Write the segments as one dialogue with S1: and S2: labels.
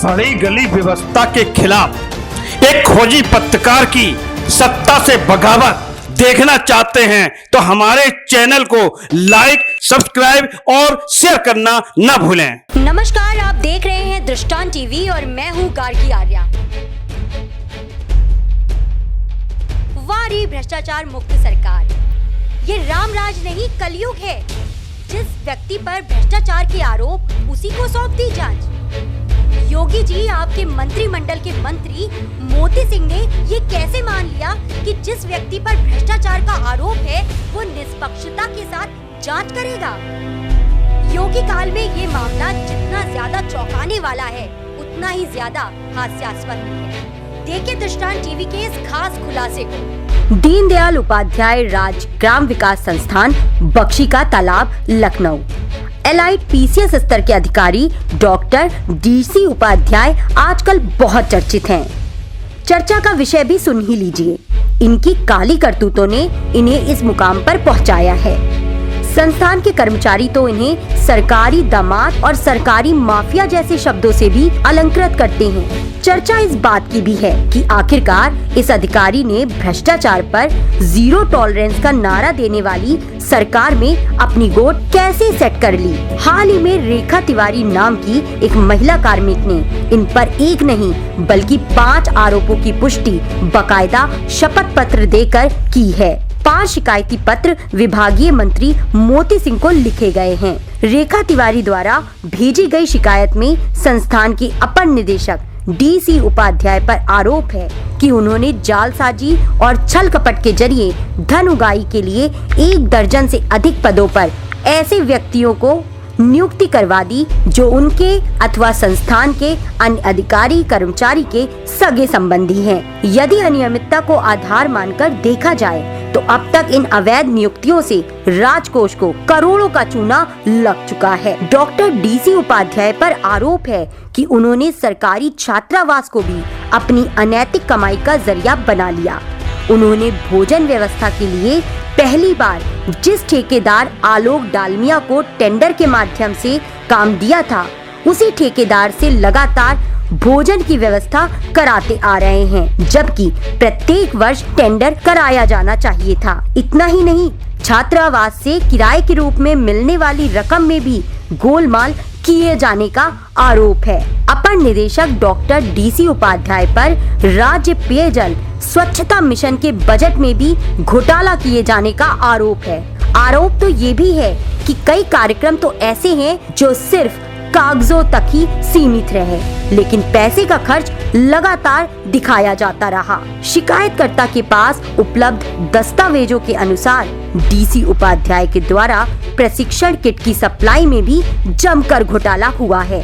S1: बड़ी गली व्यवस्था के खिलाफ एक खोजी पत्रकार की सत्ता से बगावत देखना चाहते हैं तो हमारे चैनल को लाइक, सब्सक्राइब और शेयर करना न भूलें।
S2: नमस्कार, आप देख रहे हैं दृष्टांत टीवी और मैं हूं गार्गी आर्या। वारी भ्रष्टाचार मुक्त सरकार, ये रामराज नहीं कलयुग है। जिस व्यक्ति पर भ्रष्टाचार के आरोप, उसी को सौंप दी जांच। योगी जी, आपके मंत्रिमंडल के मंत्री मोती सिंह ने ये कैसे मान लिया कि जिस व्यक्ति पर भ्रष्टाचार का आरोप है वो निष्पक्षता के साथ जांच करेगा? योगी काल में ये मामला जितना ज्यादा चौंकाने वाला है, उतना ही ज्यादा हास्यास्पद है। देखिए दृष्टांत टीवी के इस खास खुलासे को। दीनदयाल उपाध्याय राज्य ग्राम विकास संस्थान, बख्शी का तालाब, लखनऊ। एलाइड पीसीएस स्तर के अधिकारी डॉक्टर डीसी उपाध्याय आजकल बहुत चर्चित हैं। चर्चा का विषय भी सुन ही लीजिए। इनकी काली करतूतों ने इन्हें इस मुकाम पर पहुंचाया है। संस्थान के कर्मचारी तो इन्हें सरकारी दामाद और सरकारी माफिया जैसे शब्दों से भी अलंकृत करते हैं। चर्चा इस बात की भी है कि आखिरकार इस अधिकारी ने भ्रष्टाचार पर जीरो टॉलरेंस का नारा देने वाली सरकार में अपनी गोट कैसे सेट कर ली। हाल ही में रेखा तिवारी नाम की एक महिला कार्मिक ने इन पर एक नहीं बल्कि 5 आरोपों की पुष्टि बकायदा शपथ पत्र देकर की है। 5 शिकायती पत्र विभागीय मंत्री मोती सिंह को लिखे गए हैं। रेखा तिवारी द्वारा भेजी गई शिकायत में संस्थान की अपर निदेशक डीसी उपाध्याय पर आरोप है कि उन्होंने जालसाजी और छल कपट के जरिए धन उगाही के लिए 1 दर्जन से अधिक पदों पर ऐसे व्यक्तियों को नियुक्ति करवा दी जो उनके अथवा संस्थान के अन्य अधिकारी कर्मचारी के सगे संबंधी हैं। यदि अनियमितता को आधार मानकर देखा जाए तो अब तक इन अवैध नियुक्तियों से राजकोष को करोड़ों का चूना लग चुका है। डॉक्टर डीसी उपाध्याय पर आरोप है कि उन्होंने सरकारी छात्रावास को भी अपनी अनैतिक कमाई का जरिया बना लिया। उन्होंने भोजन व्यवस्था के लिए पहली बार जिस ठेकेदार आलोक डालमिया को टेंडर के माध्यम से काम दिया था, उसी ठेकेदार से लगातार भोजन की व्यवस्था कराते आ रहे हैं, जबकि प्रत्येक वर्ष टेंडर कराया जाना चाहिए था। इतना ही नहीं, छात्रावास से किराए के रूप में मिलने वाली रकम में भी गोलमाल किए जाने का आरोप है। अपर निदेशक डॉक्टर डीसी उपाध्याय पर राज्य पेयजल स्वच्छता मिशन के बजट में भी घोटाला किए जाने का आरोप है। आरोप तो ये भी है कि कई कार्यक्रम तो ऐसे हैं जो सिर्फ कागजों तक ही सीमित रहे, लेकिन पैसे का खर्च लगातार दिखाया जाता रहा। शिकायतकर्ता के पास उपलब्ध दस्तावेजों के अनुसार डीसी उपाध्याय के द्वारा प्रशिक्षण किट की सप्लाई में भी जमकर घोटाला हुआ है,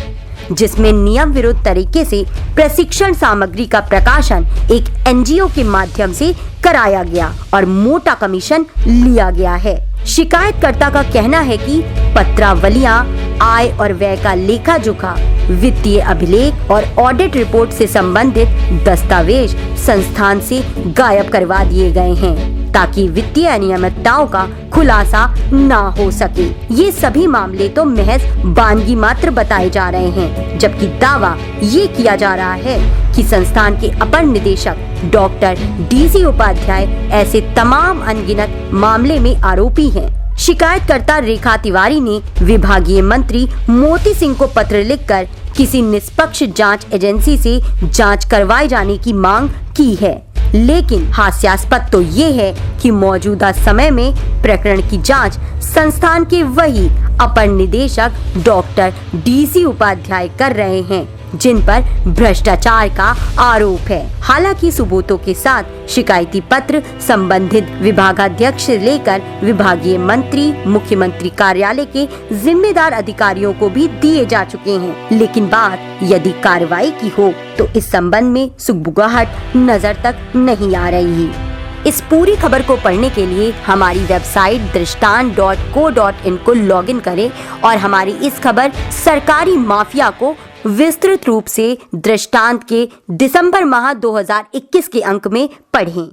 S2: जिसमें नियम विरुद्ध तरीके से प्रशिक्षण सामग्री का प्रकाशन एक एनजीओ के माध्यम से कराया गया और मोटा कमीशन लिया गया है। शिकायतकर्ता का कहना है कि पत्रावलियां, आय और व्यय का लेखा जोखा, वित्तीय अभिलेख और ऑडिट रिपोर्ट से संबंधित दस्तावेज संस्थान से गायब करवा दिए गए हैं ताकि वित्तीय अनियमितताओं का खुलासा न हो सके। ये सभी मामले तो महज वानगी मात्र बताए जा रहे हैं, जबकि दावा ये किया जा रहा है कि संस्थान के अपर निदेशक डॉक्टर डीसी उपाध्याय ऐसे तमाम अनगिनत मामले में आरोपी हैं। शिकायतकर्ता रेखा तिवारी ने विभागीय मंत्री मोती सिंह को पत्र लिखकर किसी निष्पक्ष जांच एजेंसी से जांच करवाए जाने की मांग की है, लेकिन हास्यास्पद तो ये है कि मौजूदा समय में प्रकरण की जांच संस्थान के वही अपर निदेशक डॉक्टर डीसी उपाध्याय कर रहे हैं जिन पर भ्रष्टाचार का आरोप है। हालांकि सबूतों के साथ शिकायती पत्र संबंधित विभागाध्यक्ष से लेकर विभागीय मंत्री, मुख्यमंत्री कार्यालय के जिम्मेदार अधिकारियों को भी दिए जा चुके हैं, लेकिन बात यदि कार्रवाई की हो तो इस संबंध में सुगबुगाहट नजर तक नहीं आ रही है। इस पूरी खबर को पढ़ने के लिए हमारी वेबसाइट दृष्टांत.co.in को लॉगिन करें और हमारी इस खबर सरकारी माफिया को विस्तृत रूप से दृष्टांत के दिसंबर माह 2021 के अंक में पढ़ें।